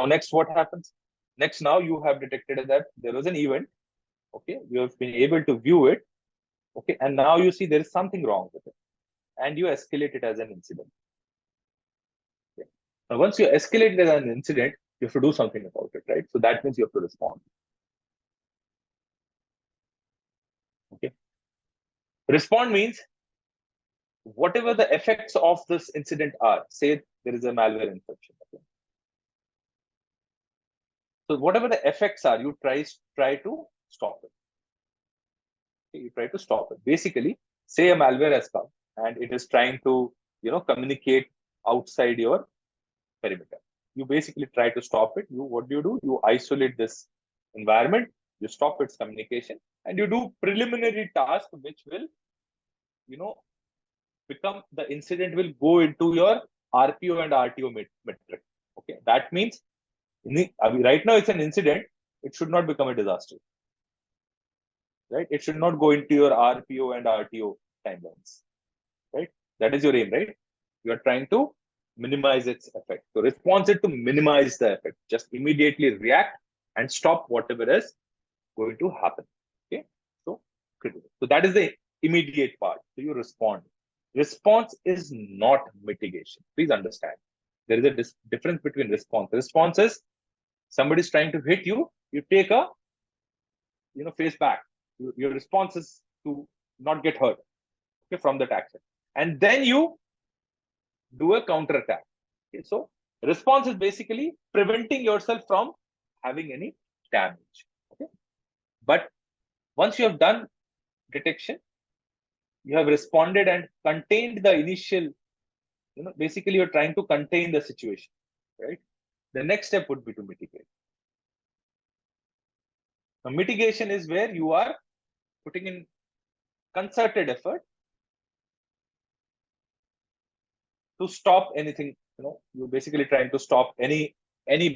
Now, next, what happens? Next, now you have detected that there was an event. Okay, you have been able to view it. Okay, and now you see there is something wrong with it, and you escalate it as an incident. Okay. Now, once you escalate it as an incident, you have to do something about it, right? So that means you have to respond. Okay. Respond means whatever the effects of this incident are. Say there is a malware infection. Okay. So whatever the effects are, you try to stop it. Okay. You try to stop it. Basically, say a malware has come and it is trying to communicate outside your perimeter. You basically try to stop it. What do? You isolate this environment, you stop its communication, and you do preliminary task which will, become the incident will go into your RPO and RTO metric. Okay, that means right now it's an incident. It should not become a disaster, right? It should not go into your RPO and RTO timelines, right? That is your aim, right? You are trying to minimize its effect. So response it to minimize the effect. Just immediately react and stop whatever is going to happen. Okay. So critical. So that is the immediate part. So you respond. Response is not mitigation. Please understand. There is a difference between response. Response is somebody is trying to hit you. You take a face back. Your response is to not get hurt, okay, from that action, and then you do a counter attack. Okay, so response is basically preventing yourself from having any damage. Okay, but once you have done detection, you have responded and contained the initial. Basically you're trying to contain the situation, right? The next step would be to mitigate. Now, mitigation is where you are putting in concerted effort to stop anything. You're basically trying to stop any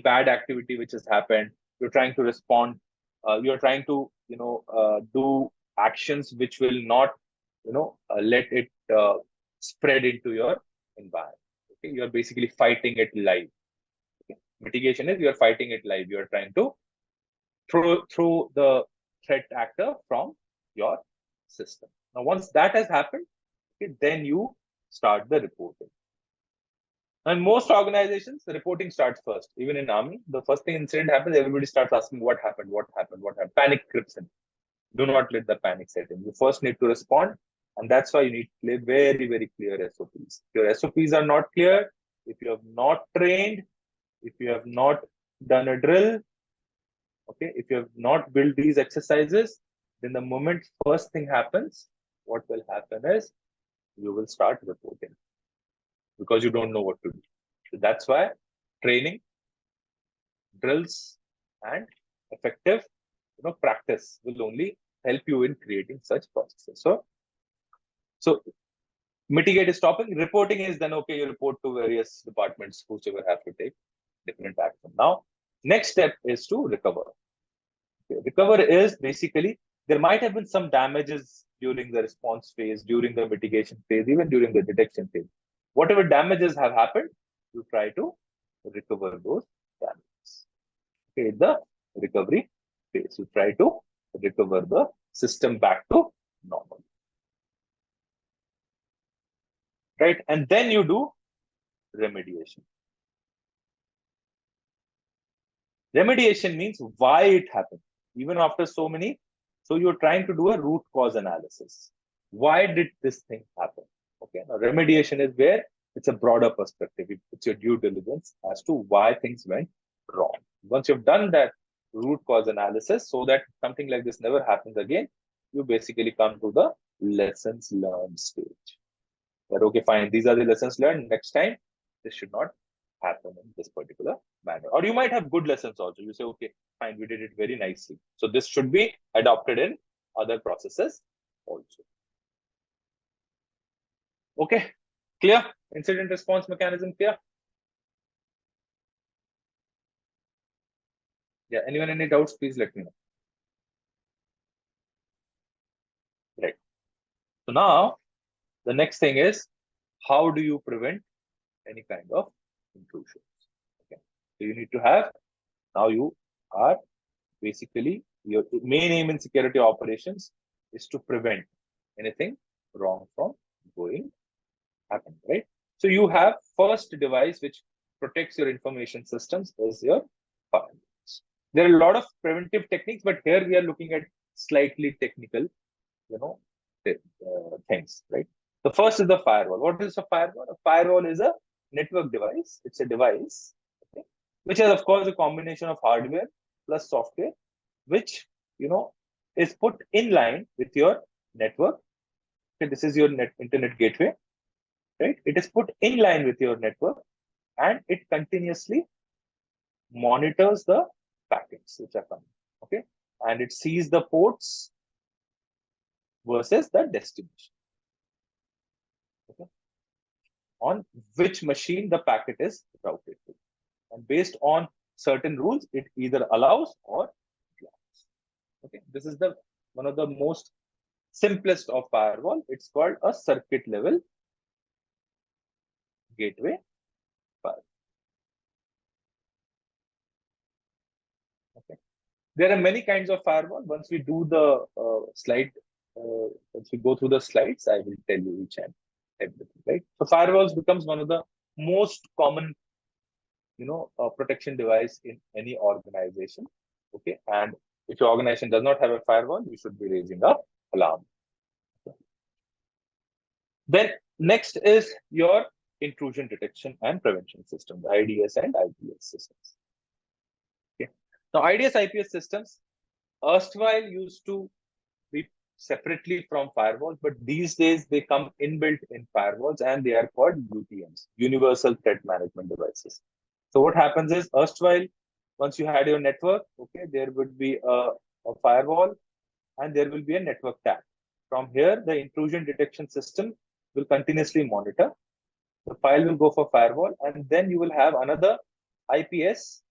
bad activity which has happened. You're trying to respond. You're trying to do actions which will not let it spread into your environment. Okay, you're basically fighting it live. Okay? Mitigation is you're fighting it live. You're trying to throw the threat actor from your system. Now, once that has happened, okay, then you start the reporting. And most organizations, the reporting starts first. Even in army, the first thing incident happens, everybody starts asking what happened, what happened, what happened. Panic creeps in. Do not let the panic set in. You first need to respond, and that's why you need to play very, very clear SOPs. If your SOPs are not clear, if you have not trained, if you have not done a drill, okay, if you have not built these exercises, then the moment first thing happens, what will happen is you will start reporting because you don't know what to do. So that's why training, drills, and effective practice will only help you in creating such processes. So mitigate is stopping. Reporting is then, okay, you report to various departments, whosoever have to take different action. Now, next step is to recover. Okay, recover is basically, there might have been some damages during the response phase, during the mitigation phase, even during the detection phase. Whatever damages have happened, you try to recover those damages. Okay, the recovery phase, you try to recover the system back to normal. Right? And then you do remediation. Remediation means why it happened. Even after so many, so you're trying to do a root cause analysis. Why did this thing happen? Okay, now remediation is where it's a broader perspective. It's your due diligence as to why things went wrong. Once you've done that root cause analysis so that something like this never happens again, you basically come to the lessons learned stage. That, okay, fine, these are the lessons learned. Next time, this should not happen in this particular manner. Or you might have good lessons also. You say, okay, fine, we did it very nicely. So this should be adopted in other processes also. Okay, clear? Incident response mechanism clear? Yeah, anyone any doubts, please let me know. Right. So now, the next thing is, how do you prevent any kind of intrusions? Okay. So you need to have, now you are basically, your main aim in security operations is to prevent anything wrong from going happen, right? So you have first device which protects your information systems is your firewalls. There are a lot of preventive techniques, but here we are looking at slightly technical, you know, things, right? The first is the firewall. What is a firewall? A firewall is a network device. It's a device, okay, which is of course a combination of hardware plus software, which is put in line with your network. Okay, this is your internet gateway, right? It is put in line with your network, and it continuously monitors the packets which are coming. Okay, and it sees the ports versus the destination. Okay, on which machine the packet is routed to, and based on certain rules, it either allows or blocks. Okay, this is the one of the most simplest of firewall. It's called a circuit level gateway firewall. Okay, there are many kinds of firewall. Once we do the once we go through the slides, I will tell you each and everything. Right. So firewalls becomes one of the most common, protection device in any organization. Okay, and if your organization does not have a firewall, you should be raising a alarm. Okay. Then next is your intrusion detection and prevention system, the IDS and IPS systems. Okay. Now IDS IPS systems erstwhile used to be separately from firewalls, but these days they come inbuilt in firewalls and they are called UTMs, Universal Threat Management Devices. So what happens is erstwhile, once you had your network, okay, there would be a firewall and there will be a network tag. From here, the intrusion detection system will continuously monitor. The file will go for firewall, and then you will have another IPS,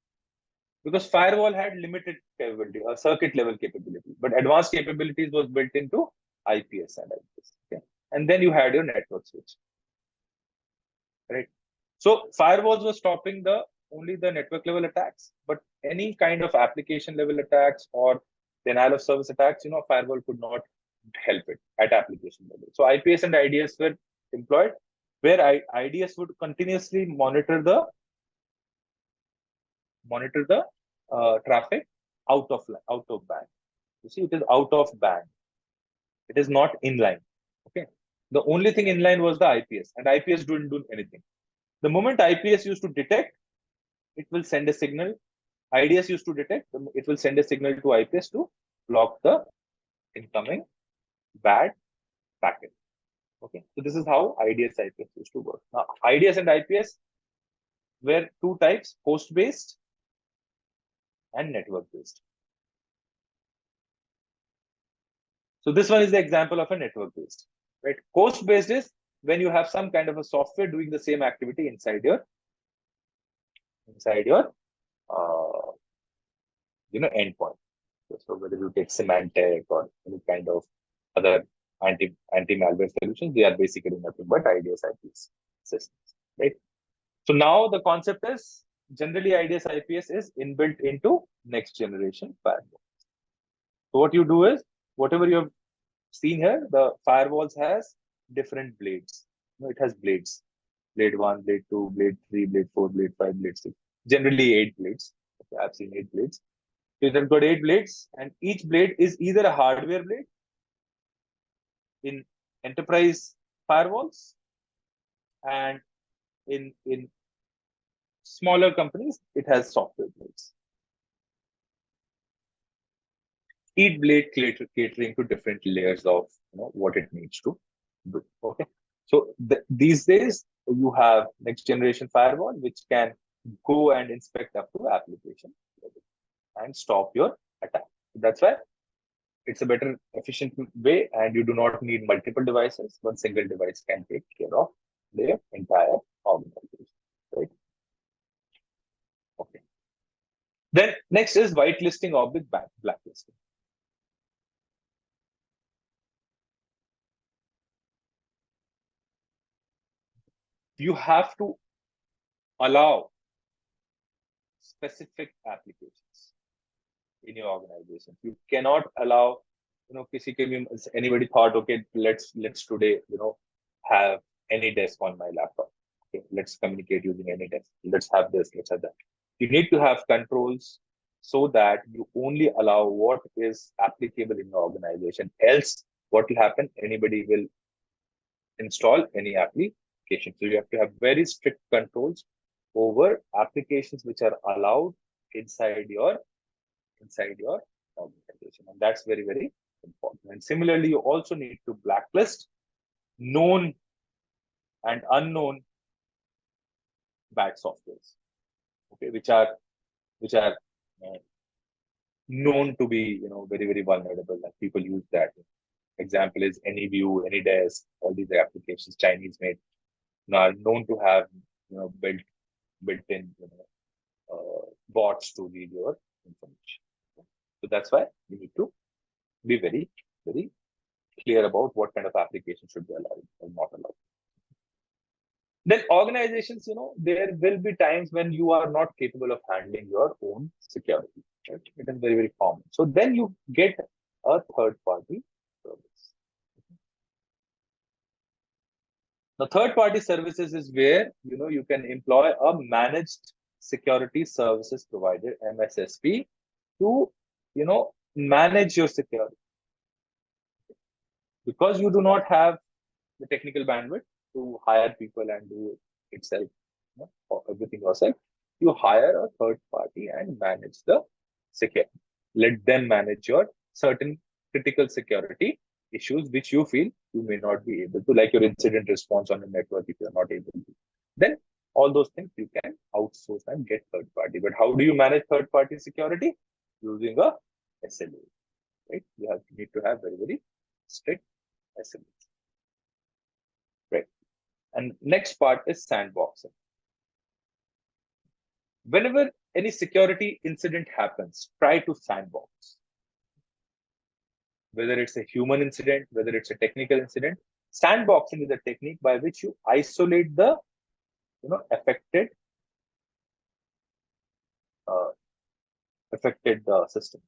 because firewall had limited capability or circuit level capability, but advanced capabilities was built into IPS and IPS. Okay, and then you had your network switch, right? So firewalls were stopping the only the network level attacks, but any kind of application level attacks or denial of service attacks, firewall could not help it at application level. So IPS and IDS were employed, where IDS would continuously monitor the traffic out of band. You see, it is out of band. It is not inline. Okay. The only thing inline was the IPS, and IPS didn't do anything. The moment IPS used to detect, it will send a signal. IDS used to detect, it will send a signal to IPS to block the incoming bad packet. Okay. So this is how IDS IPS used to work. Now, IDS and IPS were two types: host-based and network-based. So this one is the example of a network-based, right? Host-based is when you have some kind of a software doing the same activity inside your endpoint. So whether you take Symantec or any kind of other anti-malware solutions, they are basically nothing but IDS IPS systems, right? So now the concept is generally IDS IPS is inbuilt into next generation firewall. So what you do is, whatever you have seen here, the firewalls has different blades. It has blades: blade 1, blade 2, blade 3, blade 4, blade 5, blade 6. Generally 8 blades. Okay, I've seen 8 blades. So you've got 8 blades, and each blade is either a hardware blade in enterprise firewalls, and in smaller companies, it has software blades. Each blade catering to different layers of what it needs to do. Okay, so these days you have next generation firewall which can go and inspect up to application level and stop your attack. That's why it's a better efficient way, and you do not need multiple devices. One single device can take care of the entire organization, right? Okay. Then next is whitelisting or blacklisting. You have to allow specific applications in your organization. You cannot allow, anybody thought, okay, let's today, have any desk on my laptop. Okay, let's communicate using any desk. Let's have this, let's have that. You need to have controls so that you only allow what is applicable in your organization. Else, what will happen? Anybody will install any application. So you have to have very strict controls over applications which are allowed inside your organization, and that's very, very important. And similarly, you also need to blacklist known and unknown bad softwares, okay, which are known to be very, very vulnerable, and people use that. Example is AnyView, AnyDesk, all these applications Chinese made are known to have built-in bots to read your information. So that's why you need to be very, very clear about what kind of application should be allowed or not allowed. Then organizations, there will be times when you are not capable of handling your own security. Right? It is very, very common. So then you get a third-party service. Now, third-party services is where you can employ a managed security services provider, MSSP, to manage your security, because you do not have the technical bandwidth to hire people and do it itself, or everything yourself. You hire a third party and manage the security. Let them manage your certain critical security issues which you feel you may not be able to, like your incident response on a network. If you're not able to, then all those things you can outsource and get third party. But how do you manage third party security? Using a SLA, right? You need to have very, very strict SLAs. Right. And next part is sandboxing. Whenever any security incident happens, try to sandbox. Whether it's a human incident, whether it's a technical incident, sandboxing is a technique by which you isolate the affected system.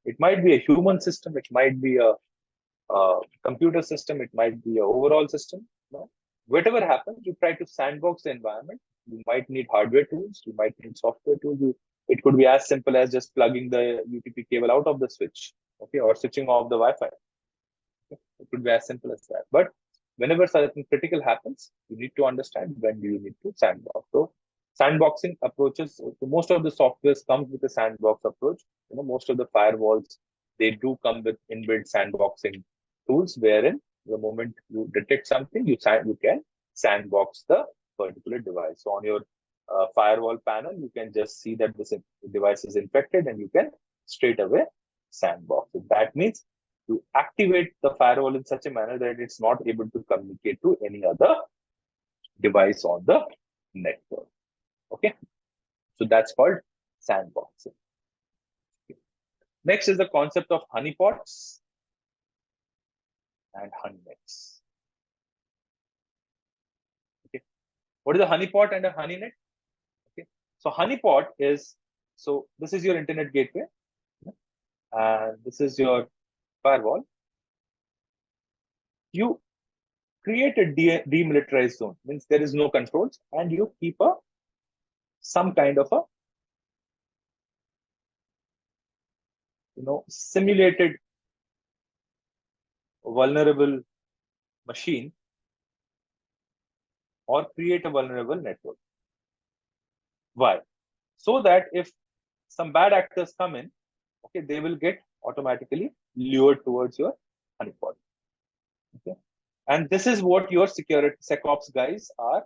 It might be a human system, it might be a computer system, it might be an overall system. Whatever happens, you try to sandbox the environment. You might need hardware tools, you might need software tools. It could be as simple as just plugging the UTP cable out of the switch, okay, or switching off the Wi-Fi. Okay? It could be as simple as that. But whenever something critical happens, you need to understand when do you need to sandbox. So sandboxing approaches, most of the softwares comes with a sandbox approach. Most of the firewalls, they do come with inbuilt sandboxing tools, wherein the moment you detect something, you can sandbox the particular device. So on your firewall panel, you can just see that this device is infected, and you can straight away sandbox it. That means you activate the firewall in such a manner that it's not able to communicate to any other device on the network. Okay, so that's called sandboxing. Okay. Next is the concept of honeypots and honeynets. Okay, what is a honeypot and a honeynet? Okay, so honeypot is, so this is your internet gateway, and this is your firewall. You create a demilitarized zone, means there is no controls, and you keep some kind of a simulated vulnerable machine, or create a vulnerable network. Why? So that if some bad actors come in, okay, they will get automatically lured towards your honeypot. Okay, and this is what your security SecOps guys are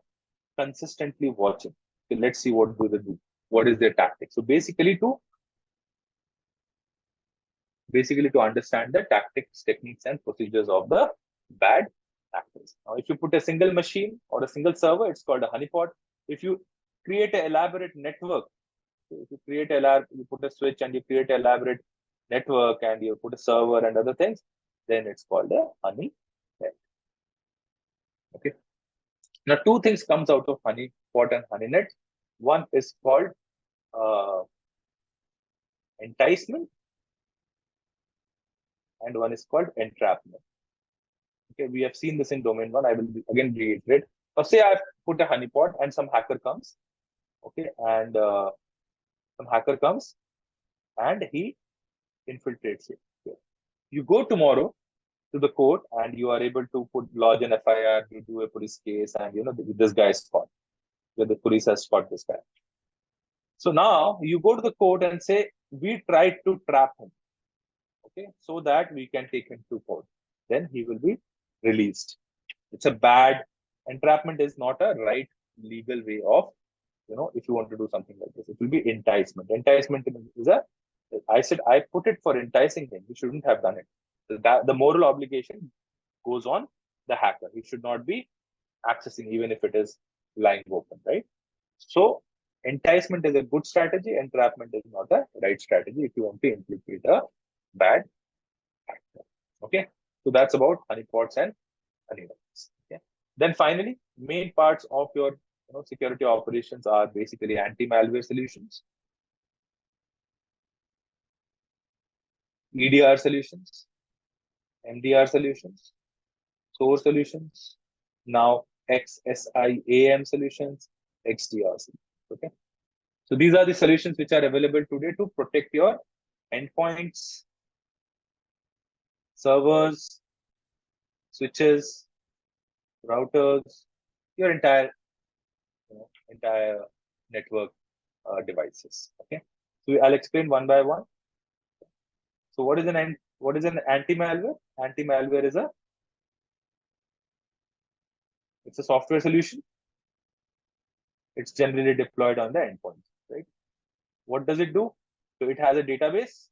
consistently watching. Okay, let's see what do they do. What is their tactic? So basically to understand the tactics, techniques, and procedures of the bad actors. Now, if you put a single machine or a single server, it's called a honeypot. If you create an elaborate network, if you create you put a switch and you create an elaborate network and you put a server and other things, then it's called a honeynet. Okay. Now, two things comes out of honeypot and honeynet. One is called enticement, and one is called entrapment. Okay, we have seen this in domain one. I will again reiterate. Now, say I put a honeypot and some hacker comes. Okay, and some hacker comes and he infiltrates it. Okay. You go tomorrow to the court and you are able to lodge an FIR, you do a police case, and this guy is caught. The police has caught this guy. So now you go to the court and say, we tried to trap him, okay, so that we can take him to court. Then he will be released. It's a bad entrapment is not a right legal way of, if you want to do something like this, it will be enticement. Enticement is I said I put it for enticing him. You shouldn't have done it. So that the moral obligation goes on the hacker. He should not be accessing even if it is lying open, right? So enticement is a good strategy. Entrapment is not a right strategy if you want to infiltrate a bad actor. Okay, so that's about honeypots and honeypots. Okay, then finally, main parts of your security operations are basically anti-malware solutions, EDR solutions, MDR solutions, SOAR solutions, now XSIAM solutions, XDR solutions. Okay, so these are the solutions which are available today to protect your endpoints, servers, switches, routers, your entire network devices. Okay, so I'll explain one by one. So what is an anti-malware? Anti-malware is it's a software solution. It's generally deployed on the endpoint, right? What does it do? So it has a database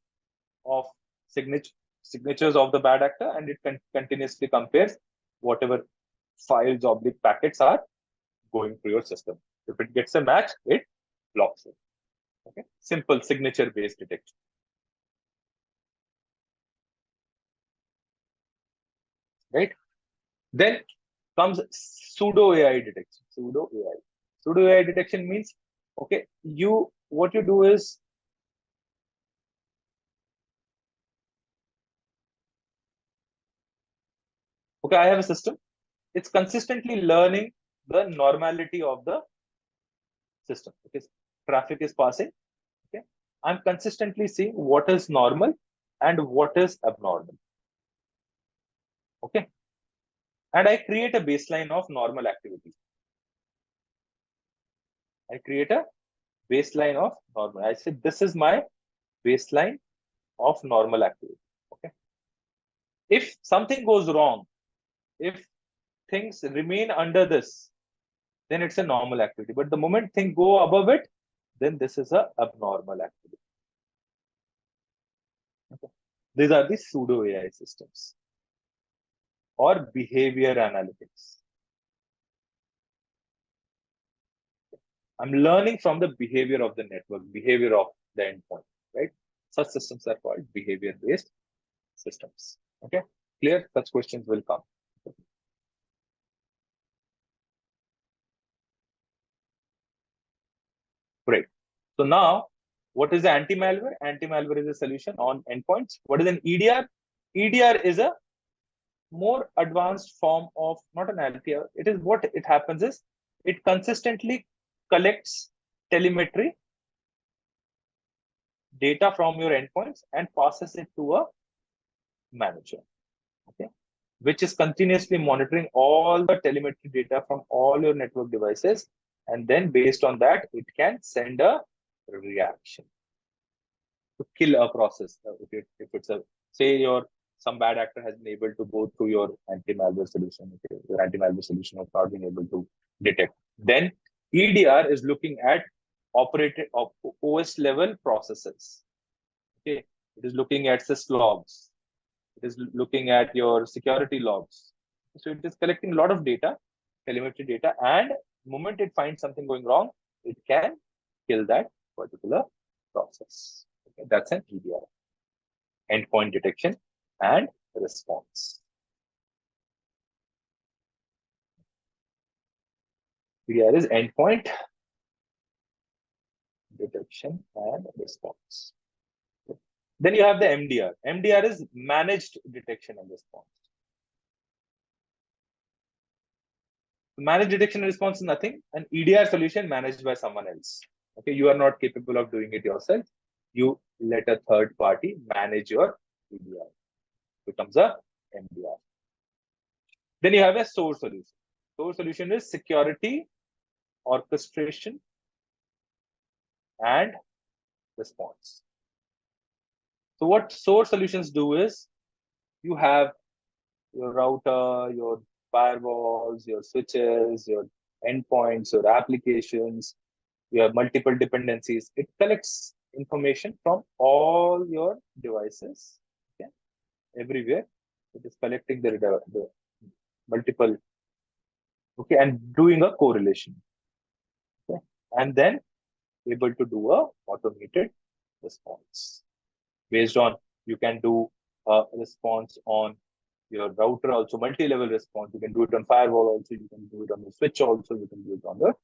of signatures of the bad actor, and it continuously compares whatever files or packets are going through your system. If it gets a match, it blocks it. Okay, simple signature-based detection. Right? Then comes pseudo AI detection. Pseudo AI detection means, okay, what you do is, okay, I have a system. It's consistently learning the normality of the system. Okay, traffic is passing. Okay, I'm consistently seeing what is normal and what is abnormal. Okay, and I create a baseline of normal activity. I create a baseline of normal. I say this is my baseline of normal activity. Okay, if something goes wrong, if things remain under this, then it's a normal activity. But the moment things go above it, then this is a abnormal activity. Okay. These are the pseudo AI systems or behavior analytics. I'm learning from the behavior of the network, behavior of the endpoint, right? Such systems are called behavior-based systems. Okay, clear? Such questions will come. Great. So now, what is the anti-malware? Anti-malware is a solution on endpoints. What is an EDR? EDR is a more advanced form of, not an LTR. It is what it happens is it consistently collects telemetry data from your endpoints and passes it to a manager, okay, which is continuously monitoring all the telemetry data from all your network devices, and then based on that, it can send a reaction to kill a process. If it's a, say some bad actor has been able to go through your anti-malware solution, okay, your anti-malware solution has not been able to detect, then EDR is looking at OS level processes. Okay, it is looking at sys logs. It is looking at your security logs. So it is collecting a lot of data, telemetry data, and the moment it finds something going wrong, it can kill that particular process. Okay, that's an EDR, endpoint detection and response. EDR is endpoint detection and response. Then you have the MDR. MDR is managed detection and response. Managed detection and response is nothing. An EDR solution managed by someone else. Okay, you are not capable of doing it yourself. You let a third party manage your EDR. Becomes a MDR. Then you have a SOAR solution. SOAR solution is security, orchestration, and response. So what SOAR solutions do is you have your router, your firewalls, your switches, your endpoints, your applications, you have multiple dependencies. It collects information from all your devices, okay, everywhere. It is collecting the multiple, okay, and doing a correlation, okay, and then able to do a automated response. Based on, you can do a response on your router also, multi-level response. You can do it on firewall also, you can do it on the switch also, you can do it on the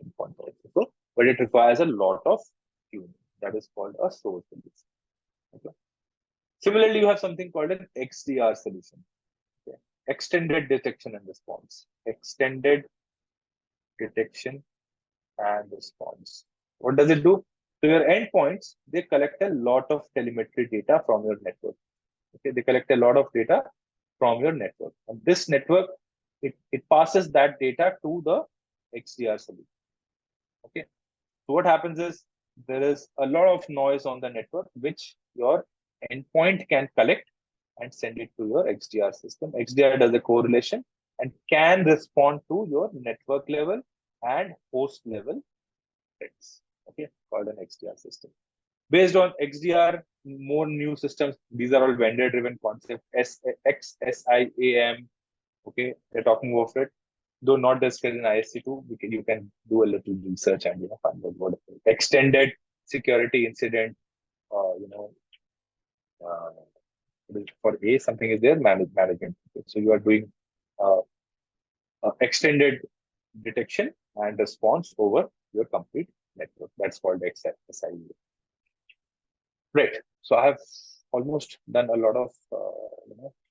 endpoint also. So, but it requires a lot of tuning. That is called a SOAR solution. Okay. Similarly, you have something called an XDR solution. Okay. Extended detection and response. Extended detection and response. What does it do? So your endpoints, they collect a lot of telemetry data from your network. Okay, they collect a lot of data from your network. And this network, it passes that data to the XDR solution. Okay. So what happens is there is a lot of noise on the network, which your endpoint can collect and send it to your XDR system. XDR does a correlation and can respond to your network level and host level threats. Okay, called an XDR system. Based on XDR, more new systems, these are all vendor-driven concepts. XSIAM, okay, they're talking about it. Though not discussed in ISC2, you can do a little research and find out what extended security incident, for A, something is there, management. Okay. So you are doing extended detection and response over your complete network. That's called XSIAM. Right. So I have almost done a lot of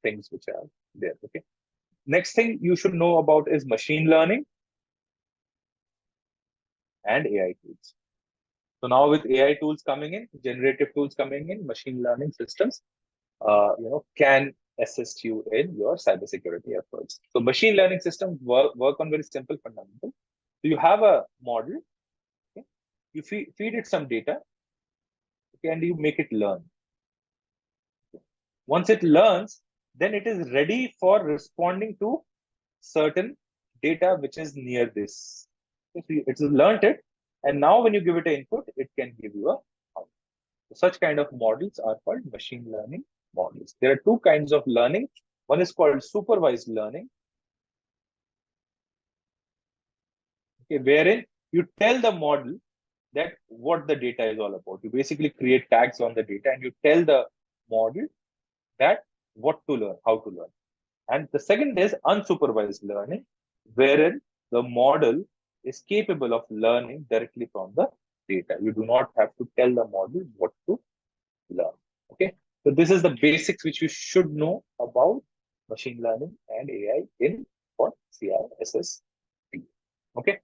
things which are there. Okay. Next thing you should know about is machine learning and AI tools. So now with AI tools coming in, generative tools coming in, machine learning systems, can assist you in your cybersecurity efforts. So machine learning systems work on very simple fundamentals. So you have a model, okay? You feed it some data, okay, and you make it learn. Once it learns, then it is ready for responding to certain data which is near this. It's learned it, and now when you give it an input, it can give you a output. Such kind of models are called machine learning models. There are two kinds of learning. One is called supervised learning, okay, wherein you tell the model that what the data is all about. You basically create tags on the data and you tell the model that what to learn, how to learn. And the second is unsupervised learning, wherein the model is capable of learning directly from the data. You do not have to tell the model what to learn. Okay. So this is the basics which you should know about machine learning and AI in for CISSP. Okay.